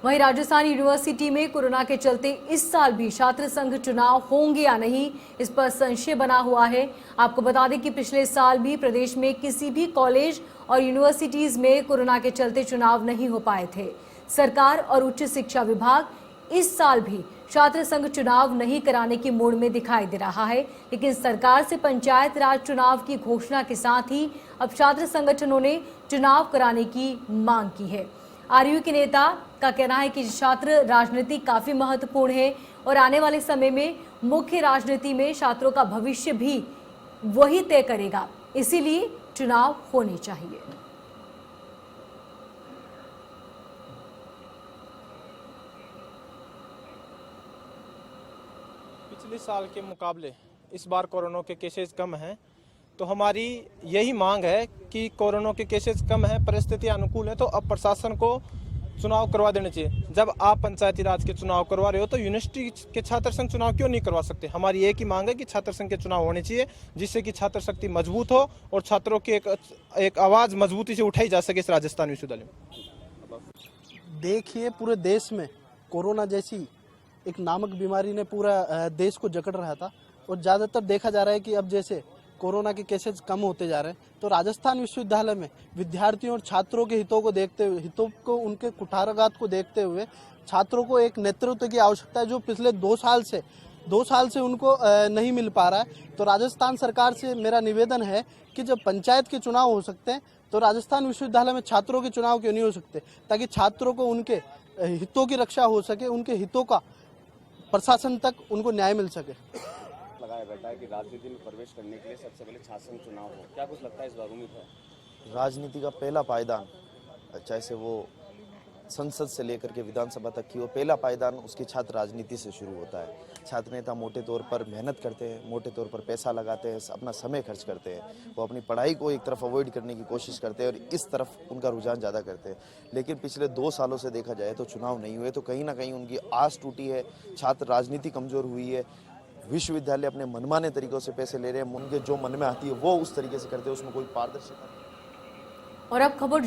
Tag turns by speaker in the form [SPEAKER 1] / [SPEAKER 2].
[SPEAKER 1] वहीं राजस्थान यूनिवर्सिटी में कोरोना के चलते इस साल भी छात्र संघ चुनाव होंगे या नहीं, इस पर संशय बना हुआ है। आपको बता दें कि पिछले साल भी प्रदेश में किसी भी कॉलेज और यूनिवर्सिटीज में कोरोना के चलते चुनाव नहीं हो पाए थे। सरकार और उच्च शिक्षा विभाग इस साल भी छात्र संघ चुनाव नहीं कराने की मूड में दिखाई दे रहा है, लेकिन सरकार से पंचायत राज चुनाव की घोषणा के साथ ही अब छात्र संगठनों ने चुनाव कराने की मांग की है। आरयू के नेता का कहना है कि छात्र राजनीति काफी महत्वपूर्ण है और आने वाले समय में मुख्य राजनीति में छात्रों का भविष्य भी वही तय करेगा, इसीलिए चुनाव होने चाहिए।
[SPEAKER 2] पिछले साल के मुकाबले इस बार कोरोना के केसेस कम हैं, तो हमारी यही मांग है कि कोरोना के केसेस कम हैं, परिस्थिति अनुकूल है, तो अब प्रशासन को चुनाव करवा देने चाहिए। जब आप पंचायती राज के चुनाव करवा रहे हो तो यूनिवर्सिटी के छात्र संघ चुनाव क्यों नहीं करवा सकते। हमारी एक ही मांग है कि छात्र संघ के चुनाव होने चाहिए, जिससे कि छात्र शक्ति मजबूत हो और छात्रों की एक आवाज़ मजबूती से उठाई जा सके इस राजस्थान विश्वविद्यालय में।
[SPEAKER 3] देखिए, पूरे देश में कोरोना जैसी एक नामक बीमारी ने पूरा देश को जकड़ रहा था और ज़्यादातर देखा जा रहा है कि अब जैसे कोरोना के केसेस कम होते जा रहे हैं, तो राजस्थान विश्वविद्यालय में विद्यार्थियों और छात्रों के हितों को उनके कुठाराघात को देखते हुए छात्रों को एक नेतृत्व की आवश्यकता है, जो पिछले 2 साल से उनको नहीं मिल पा रहा है। तो राजस्थान सरकार से मेरा निवेदन है कि जब पंचायत के चुनाव हो सकते हैं तो राजस्थान विश्वविद्यालय में छात्रों के चुनाव क्यों नहीं हो सकते, ताकि छात्रों को उनके हितों की रक्षा हो सके, उनके हितों का प्रशासन तक उनको न्याय मिल सके।
[SPEAKER 4] लगाया बैठा है कि राजनीति में प्रवेश करने के लिए सबसे पहले छात्र संघ चुनाव हो, क्या कुछ लगता है इस बार उम्मीद है?
[SPEAKER 5] राजनीति का पहला पायदान, चाहे से वो संसद से लेकर के विधानसभा तक की, वो पहला पायदान उसकी छात्र राजनीति से शुरू होता है। छात्र नेता मोटे तौर पर मेहनत करते हैं, मोटे तौर पर पैसा लगाते हैं, अपना समय खर्च करते हैं, वो अपनी पढ़ाई को एक तरफ अवॉइड करने की कोशिश करते हैं और इस तरफ उनका रुझान ज़्यादा करते हैं। लेकिन पिछले 2 सालों से देखा जाए तो चुनाव नहीं हुए, तो कहीं ना कहीं उनकी आस टूटी है, छात्र राजनीति कमज़ोर हुई है। विश्वविद्यालय अपने मनमाने तरीकों से पैसे ले रहे हैं, उनके जो मन में आती है वो उस तरीके से करते हैं, उसमें कोई पारदर्शिता नहीं।
[SPEAKER 1] और अब खबर